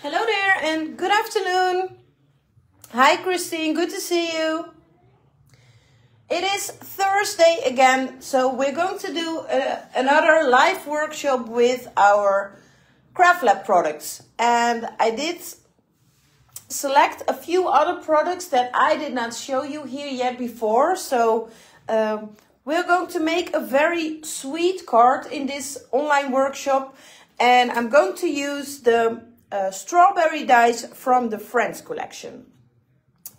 Hello there and good afternoon. Hi Christine, good to see you. It is Thursday again, so we're going to do another live workshop with our CraftLab products. And I did select a few other products that I did not show you here yet before. So we're going to make a very sweet card in this online workshop. And I'm going to use the strawberry dies from the Friendz collection.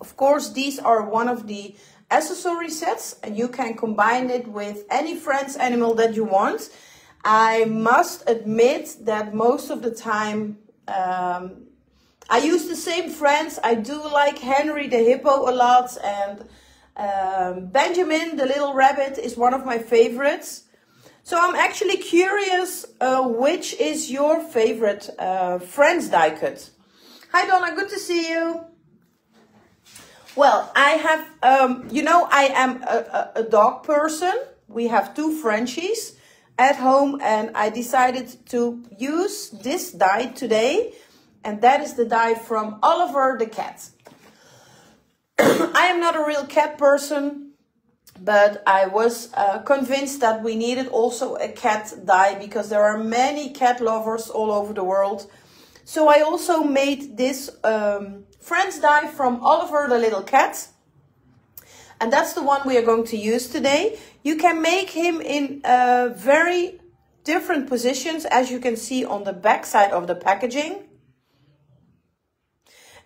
Of course, these are one of the accessory sets and you can combine it with any Friendz animal that you want. I must admit that most of the time I use the same Friendz. I do like Henry the hippo a lot, and Benjamin the little rabbit is one of my favorites. So I'm actually curious which is your favorite Friendz die cut. Hi Donna, good to see you. Well, I have, you know, I am a dog person. We have two Frenchies at home and I decided to use this die today. And that is the die from Oliver the cat. I am not a real cat person, but I was convinced that we needed also a cat die because there are many cat lovers all over the world. So I also made this Friendz die from Oliver the little cat. And that's the one we are going to use today. You can make him in very different positions, as you can see on the back side of the packaging.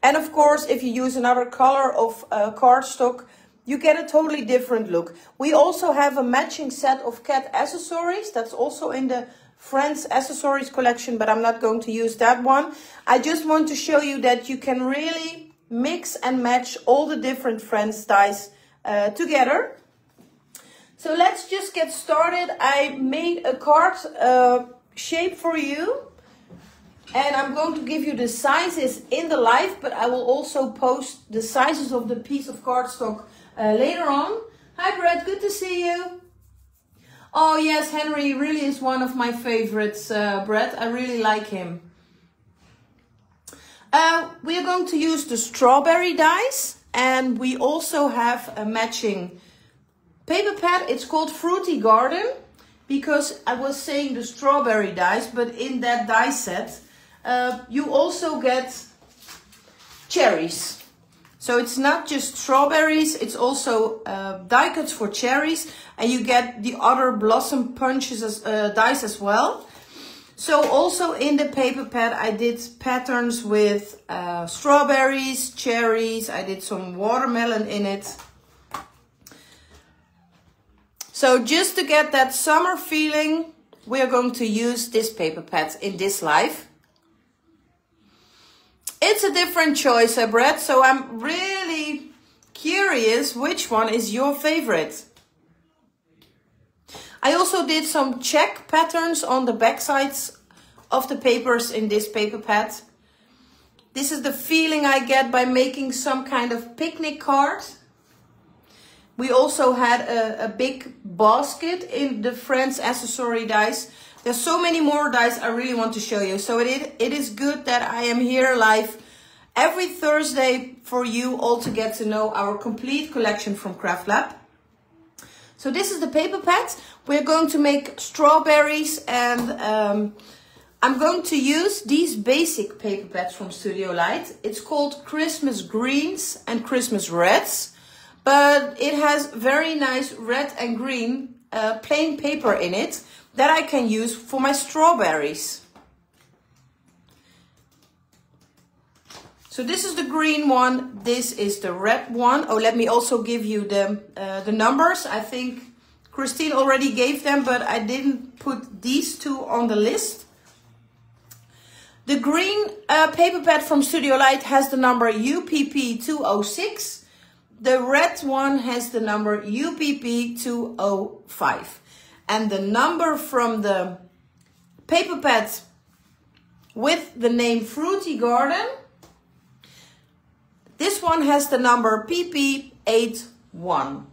And of course, if you use another color of cardstock, you get a totally different look. We also have a matching set of cat accessories. That's also in the Friendz accessories collection, but I'm not going to use that one. I just want to show you that you can really mix and match all the different Friendz dies together. So let's just get started. I made a card shape for you. And I'm going to give you the sizes in the live, but I will also post the sizes of the piece of cardstock later on. Hi Brett, good to see you. Oh yes, Henry really is one of my favorites, Brett. I really like him. We are going to use the strawberry dies, and we also have a matching paper pad. It's called Fruity Garden, because I was saying the strawberry dies, but in that die set, you also get cherries. So it's not just strawberries, it's also die cuts for cherries, and you get the other blossom punches as dies as well. So also in the paper pad I did patterns with strawberries, cherries, I did some watermelon in it. So just to get that summer feeling, we are going to use this paper pad in this live. It's a different choice, Brett, so I'm really curious which one is your favorite. I also did some check patterns on the back sides of the papers in this paper pad. This is the feeling I get by making some kind of picnic card. We also had a big basket in the Friendz accessory dies. There's so many more dies I really want to show you. So it is good that I am here live every Thursday for you all to get to know our complete collection from CraftLab. So this is the paper pad. We're going to make strawberries, and I'm going to use these basic paper pads from Studio Light. It's called Christmas Greens and Christmas Reds, but it has very nice red and green plain paper in it that I can use for my strawberries. So this is the green one, this is the red one. Oh, let me also give you the numbers. I think Christine already gave them, but I didn't put these two on the list. The green paper pad from Studio Light has the number UPP206. The red one has the number UPP205. And the number from the paper pad with the name Fruity Garden, this one has the number PP81.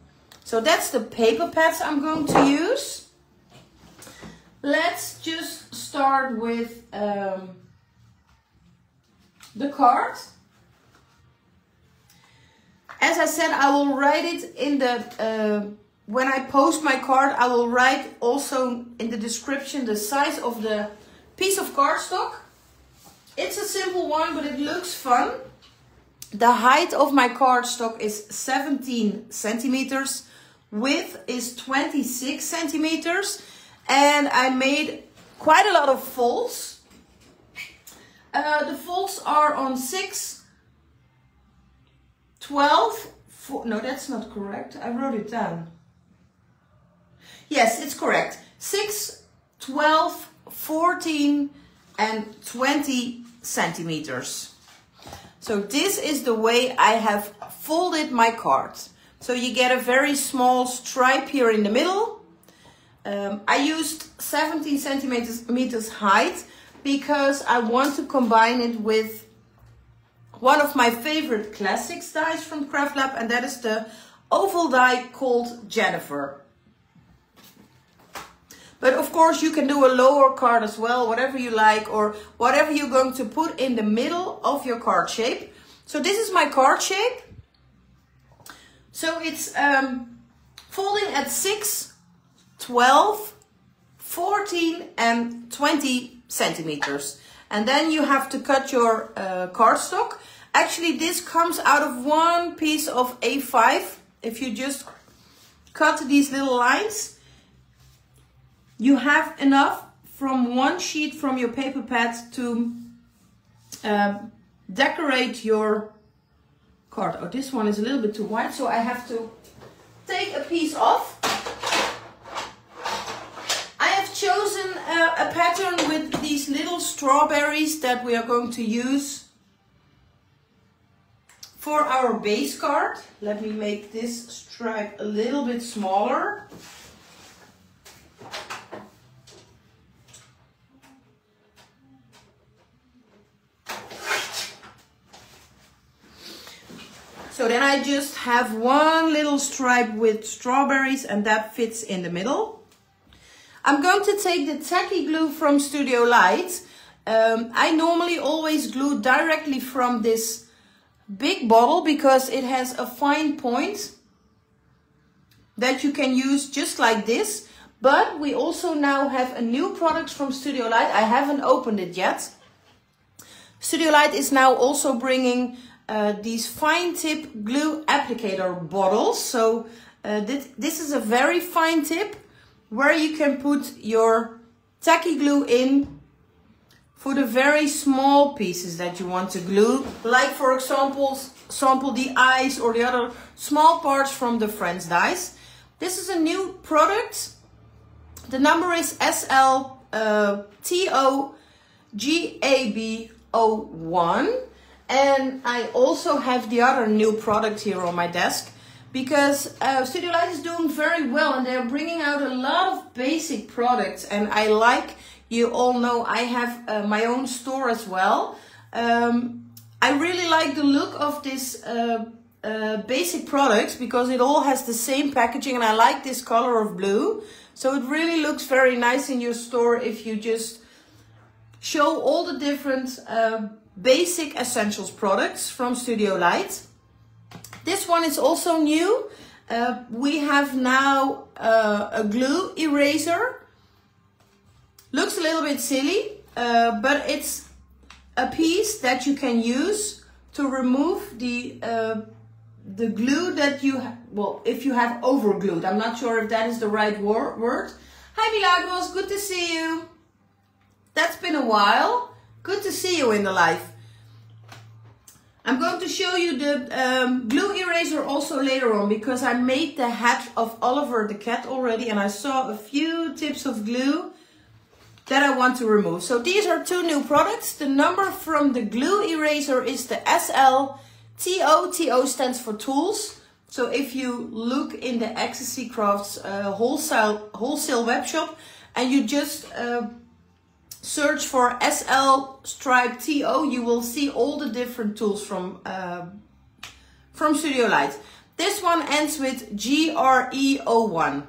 So that's the paper pads I'm going to use. Let's just start with the card. As I said, I will write it in the, when I post my card, I will write also in the description the size of the piece of cardstock. It's a simple one, but it looks fun. The height of my cardstock is 17 centimeters. Width is 26 centimeters. And I made quite a lot of folds. The folds are on 6, 12, no, that's not correct. I wrote it down. Yes, it's correct. 6, 12, 14, and 20 centimeters. So this is the way I have folded my card. So you get a very small stripe here in the middle. I used 17 centimeters height because I want to combine it with one of my favorite classics dies from CraftLab, and that is the oval die called Jennifer. But of course you can do a lower card as well, whatever you like, or whatever you're going to put in the middle of your card shape. So this is my card shape. So it's folding at 6, 12, 14 and 20 centimeters. And then you have to cut your cardstock. Actually, this comes out of one piece of A5. If you just cut these little lines, you have enough from one sheet from your paper pad to decorate your card. Oh, this one is a little bit too wide, so I have to take a piece off. I have chosen a pattern with these little strawberries that we are going to use for our base card. Let me make this stripe a little bit smaller. So then I just have one little stripe with strawberries, and that fits in the middle. I'm going to take the tacky glue from Studio Light. I normally always glue directly from this big bottle because it has a fine point that you can use just like this. But we also now have a new product from Studio Light. I haven't opened it yet. Studio Light is now also bringing these fine tip glue applicator bottles. So this is a very fine tip where you can put your tacky glue in for the very small pieces that you want to glue. Like for example, the eyes or the other small parts from the Friendz dies. This is a new product. The number is CCL-TOGAB01. And I also have the other new product here on my desk because Studio Light is doing very well and they're bringing out a lot of basic products. And I like, you all know, I have my own store as well. I really like the look of this basic products because it all has the same packaging, and I like this color of blue. So it really looks very nice in your store if you just show all the different basic essentials products from Studio Light. This one is also new. We have now a glue eraser. Looks a little bit silly, but it's a piece that you can use to remove the glue that you well, if you have overglued. I'm not sure if that is the right word. Hi Milagros, good to see you. That's been a while. Good to see you in the live. I'm going to show you the glue eraser also later on because I made the hat of Oliver the cat already and I saw a few tips of glue that I want to remove. So these are two new products. The number from the glue eraser is the SL. TO stands for tools. So if you look in the Ecstasy Crafts wholesale web shop and you just search for SL stripe TO, you will see all the different tools from Studio Light. This one ends with GRE01.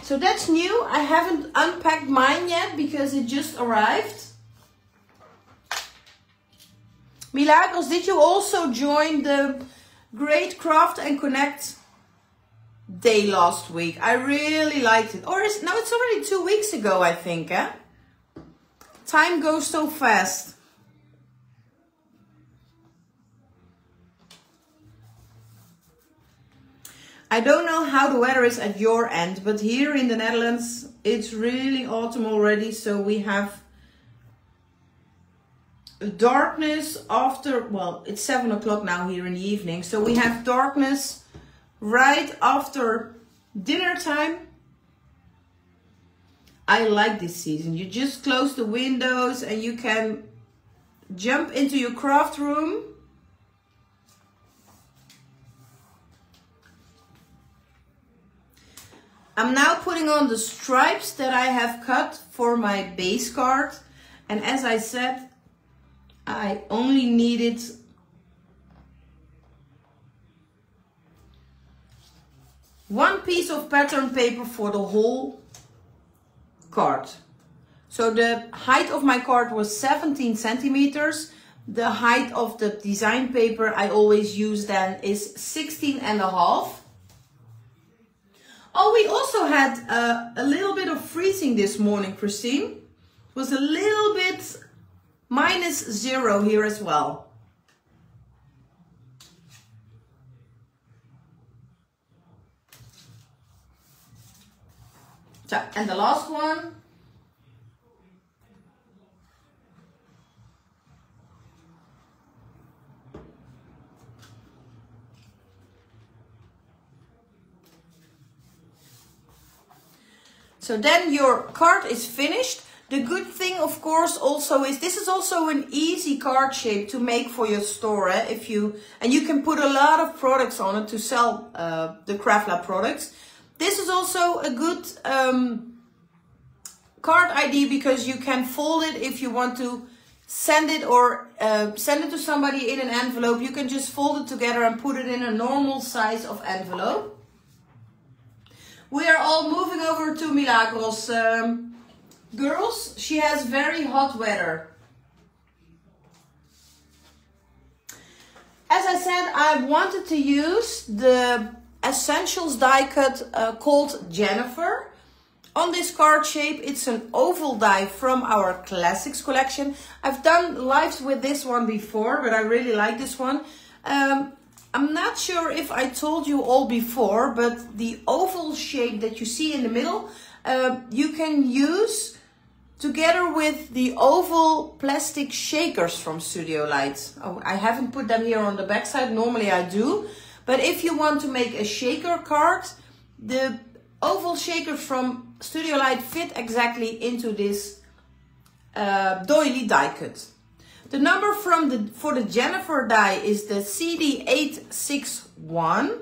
So that's new. I haven't unpacked mine yet because it just arrived. Milagros, did you also join the Great Craft and Connect day last week? I really liked it. Or no, it's already 2 weeks ago, I think. Eh? Time goes so fast. I don't know how the weather is at your end, but here in the Netherlands, it's really autumn already. So we have darkness after, well, it's 7 o'clock now here in the evening. So we have darkness right after dinner time. I like this season. You just close the windows and you can jump into your craft room. I'm now putting on the stripes that I have cut for my base card. And as I said, I only needed one piece of pattern paper for the whole card. So the height of my card was 17 centimeters. The height of the design paper I always use then is 16.5. Oh, we also had a little bit of freezing this morning, Christine. It was a little bit -0 here as well. So, and the last one. So then your card is finished. The good thing, of course, also is this is also an easy card shape to make for your store. And you can put a lot of products on it to sell the CraftLab products. This is also a good card idea because you can fold it if you want to send it or send it to somebody in an envelope. You can just fold it together and put it in a normal size of envelope. We are all moving over to Milagros. Girls, she has very hot weather. As I said, I wanted to use the Essentials die cut called Jennifer. On this card shape, it's an oval die from our Classics collection. I've done lives with this one before, but I really like this one. I'm not sure if I told you all before, but the oval shape that you see in the middle, you can use together with the oval plastic shakers from Studio Light. Oh, I haven't put them here on the back side. Normally I do. But if you want to make a shaker card, the oval shakers from Studio Light fit exactly into this doily die cut. The number for the Jennifer die is the CD861.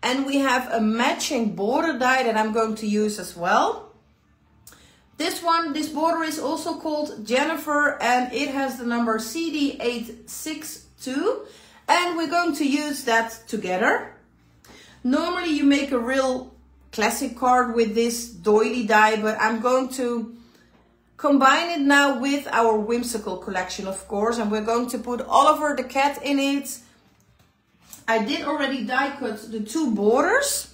And we have a matching border die that I'm going to use as well. This border is also called Jennifer and it has the number CD862. And we're going to use that together. Normally you make a real classic card with this doily die, but I'm going to combine it now with our whimsical collection, of course. And we're going to put Oliver the cat in it. I did already die cut the 2 borders.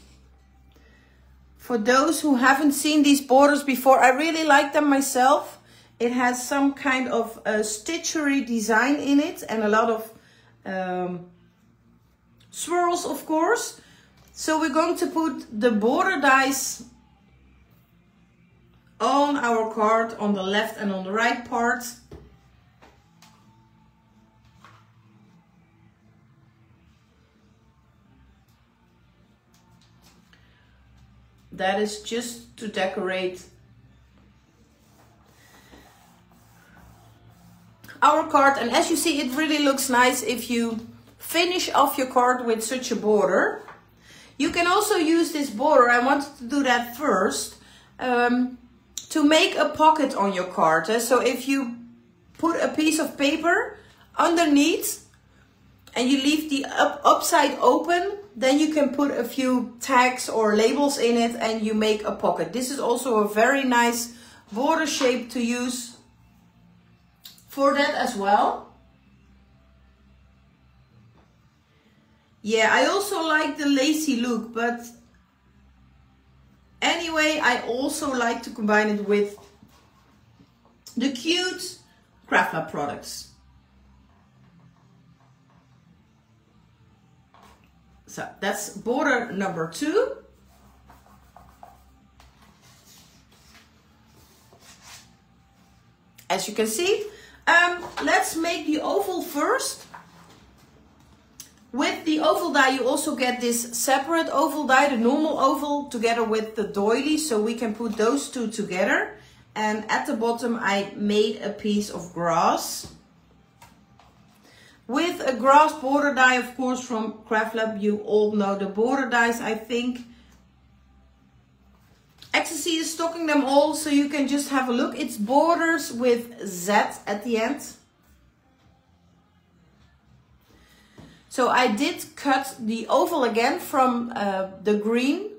For those who haven't seen these borders before, I really like them myself. It has some kind of stitchery design in it and a lot of swirls, of course. So we're going to put the border dies on our card on the left and on the right part. That is just to decorate our card. And as you see, it really looks nice if you finish off your card with such a border. You can also use this border, I wanted to do that first, to make a pocket on your card. So if you put a piece of paper underneath and you leave the upside open, then you can put a few tags or labels in it and you make a pocket. This is also a very nice border shape to use for that as well. Yeah, I also like the lacy look, but anyway, I also like to combine it with the cute CraftLab products. So that's border number 2. As you can see, let's make the oval first. With the oval die, you also get this separate oval die, the normal oval, together with the doily, so we can put those two together. And at the bottom, I made a piece of grass. With a grass border die, of course, from CraftLab, you all know the border dies, I think. Ecstasy is stocking them all, so you can just have a look. It's borders with Z at the end. So I did cut the oval again from the green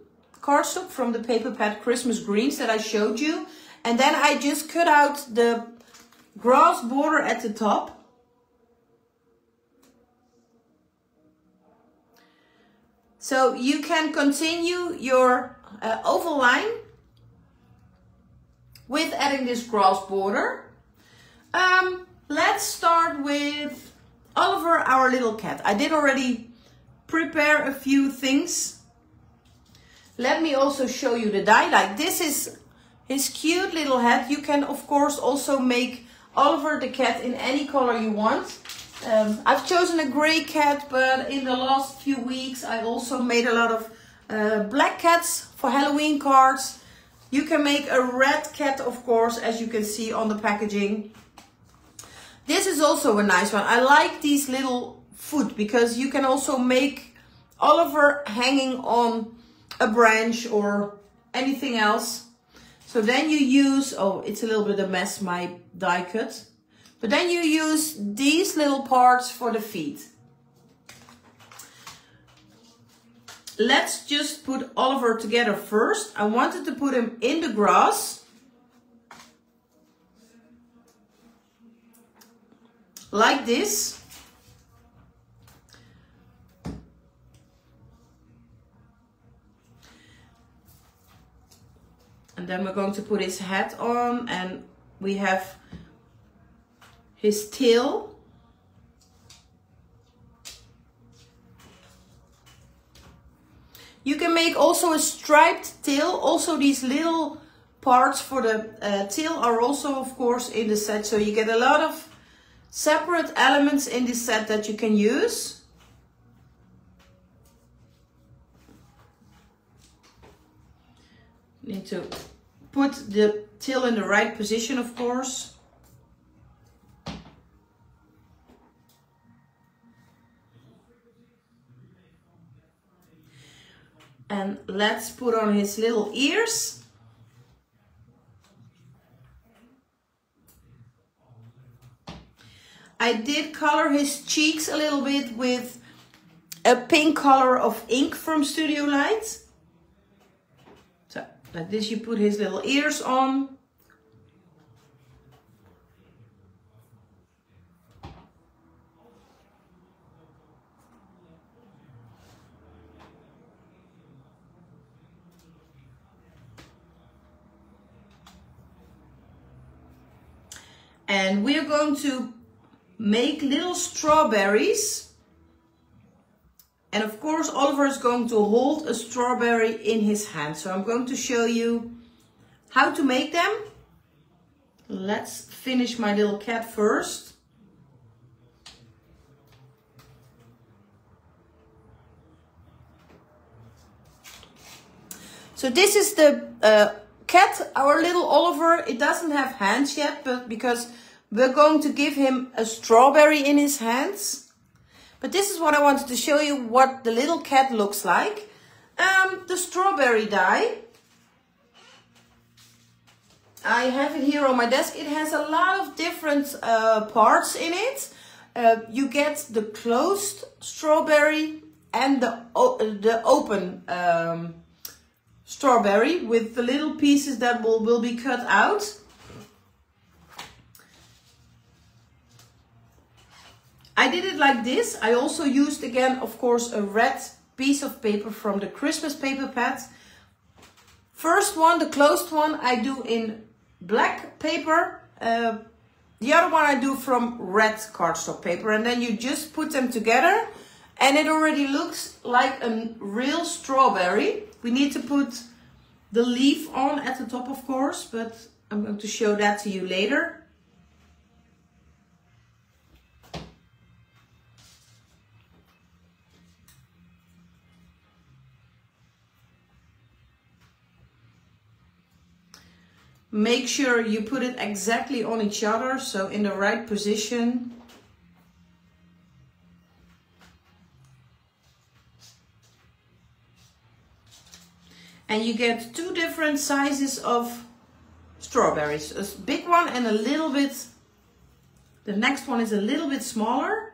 cardstock, from the Paper Pad Christmas Greens that I showed you. And then I just cut out the grass border at the top. So you can continue your oval line with adding this grass border. Let's start with Oliver, our little cat. I did already prepare a few things. Let me also show you the die. Like, this is his cute little head. You can of course also make Oliver the cat in any color you want. I've chosen a gray cat, but in the last few weeks I also made a lot of black cats for Halloween cards. You can make a red cat, of course, as you can see on the packaging. This is also a nice one. I like these little foot because you can also make Oliver hanging on a branch or anything else. So then you use, oh, it's a little bit a mess, my die cut. But then you use these little parts for the feet. Let's just put Oliver together first. I wanted to put him in the grass. Like this. And then we're going to put his hat on, and we have his tail. You can make also a striped tail. Also these little parts for the tail are also of course in the set. So you get a lot of separate elements in this set that you can use. Need to put the tail in the right position, of course. And let's put on his little ears. I did color his cheeks a little bit with a pink color of ink from Studio Light. So like this, you put his little ears on. And we're going to make little strawberries. And of course, Oliver is going to hold a strawberry in his hand. So I'm going to show you how to make them. Let's finish my little cat first. So this is the cat, our little Oliver. It doesn't have hands yet, but because we're going to give him a strawberry in his hands. But this is what I wanted to show you, what the little cat looks like. The strawberry die. I have it here on my desk. It has a lot of different parts in it. You get the closed strawberry and the open strawberry with the little pieces that will be cut out. I did it like this. I also used again, of course, a red piece of paper from the Christmas paper pad. First one, the closed one, I do in black paper. The other one I do from red cardstock paper, and then you just put them together and it already looks like a real strawberry. We need to put the leaf on at the top, of course, but I'm going to show that to you later. Make sure you put it exactly on each other, so in the right position. And you get two different sizes of strawberries. A big one and a little bit, the next one is a little bit smaller.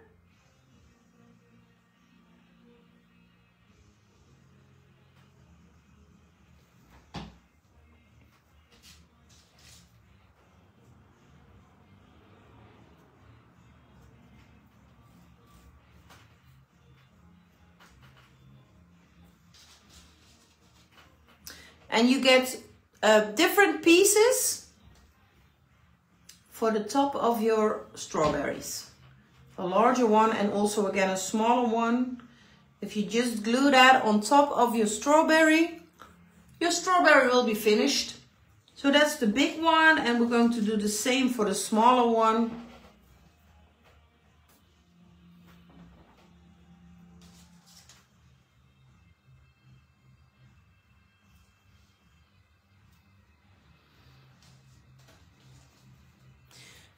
And you get different pieces for the top of your strawberries. A larger one and also again a smaller one. If you just glue that on top of your strawberry will be finished. So that's the big one, and we're going to do the same for the smaller one.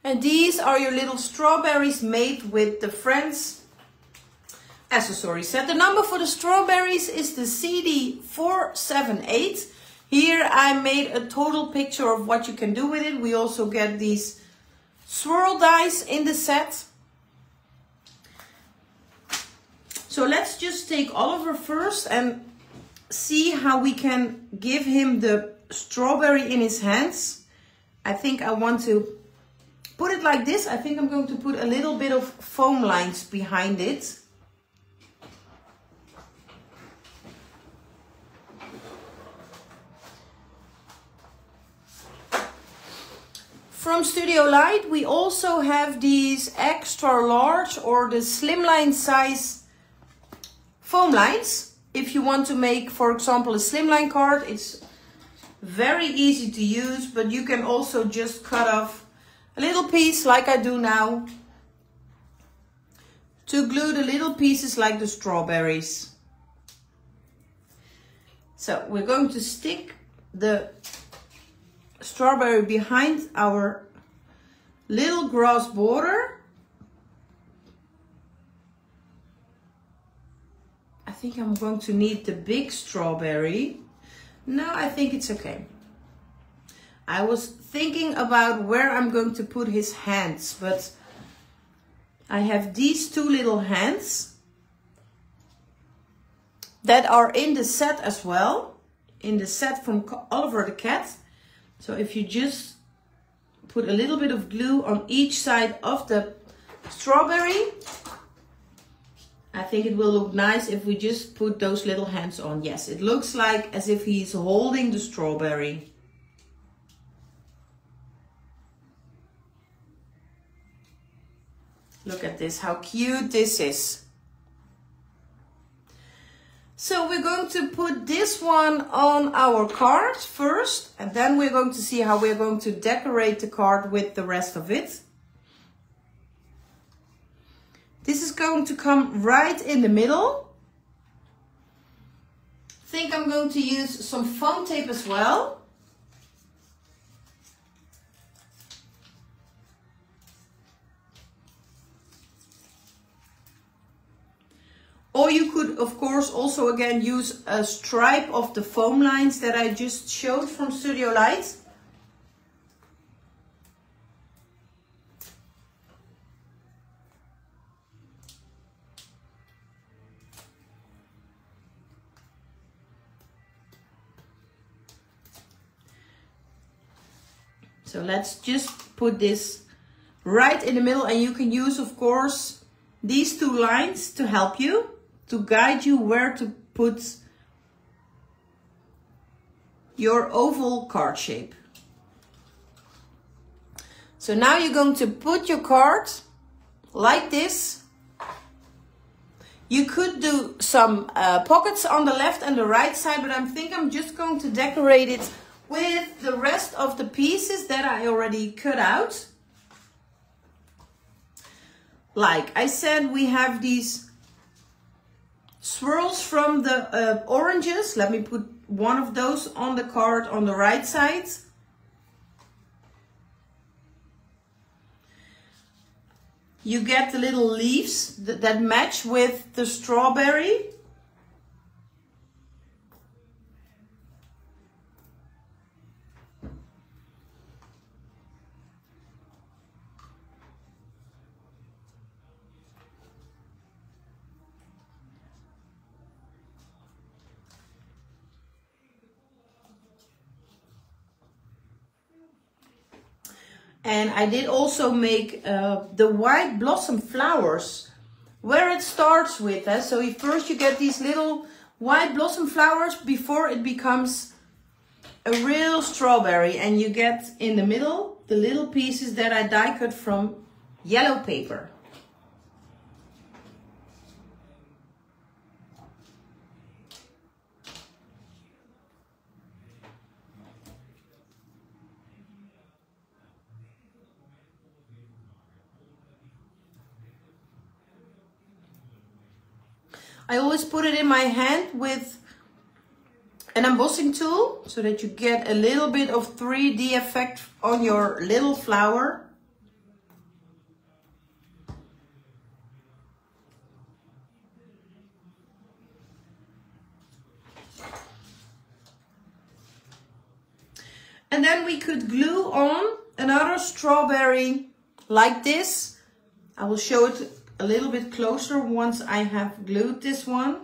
And these are your little strawberries made with the Friendz accessory set. The number for the strawberries is the CD478. Here I made a total picture of what you can do with it. We also get these swirl dies in the set. So let's just take Oliver first and see how we can give him the strawberry in his hands. I think I want to put it like this. I think I'm going to put a little bit of foam lines behind it. From Studio Light, we also have these extra large or the slimline size foam lines. If you want to make, for example, a slimline card, it's very easy to use, but you can also just cut off a little piece like I do now to glue the little pieces like the strawberries. So we're going to stick the strawberry behind our little grass border. I think I'm going to need the big strawberry. No, I think it's okay. I was thinking about where I'm going to put his hands, but I have these two little hands that are in the set as well, in the set from Oliver the Cat. So if you just put a little bit of glue on each side of the strawberry, I think it will look nice if we just put those little hands on. Yes, it looks like as if he's holding the strawberry. Look at this, how cute this is. So we're going to put this one on our card first, and then we're going to see how we're going to decorate the card with the rest of it. This is going to come right in the middle. I think I'm going to use some foam tape as well. Or you could, of course, also again use a stripe of the foam lines that I just showed from Studio Light. So let's just put this right in the middle, and you can use, of course, these two lines to help you, to guide you where to put your oval card shape. So now you're going to put your card like this. You could do some pockets on the left and the right side, but I think I'm just going to decorate it with the rest of the pieces that I already cut out. Like I said, we have these swirls from the oranges. Let me put one of those on the card on the right side. You get the little leaves that match with the strawberry. And I did also make the white blossom flowers, where it starts with. So first you get these little white blossom flowers before it becomes a real strawberry. And you get in the middle the little pieces that I die cut from yellow paper. I always put it in my hand with an embossing tool so that you get a little bit of 3D effect on your little flower. And then we could glue on another strawberry like this. I will show it a little bit closer once I have glued this one.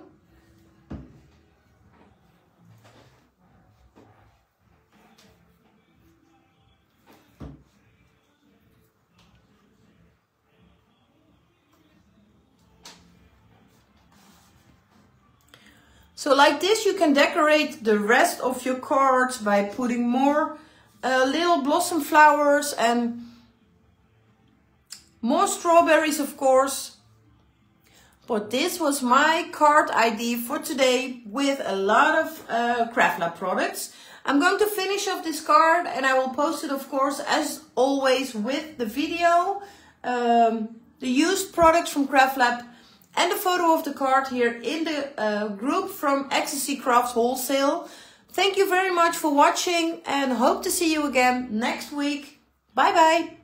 So like this you can decorate the rest of your cards by putting more little blossom flowers and more strawberries, of course. But this was my card idea for today with a lot of CraftLab products. I'm going to finish off this card and I will post it, of course, as always with the video, the used products from CraftLab and the photo of the card here in the group from Ecstasy Crafts Wholesale. Thank you very much for watching and hope to see you again next week. Bye bye.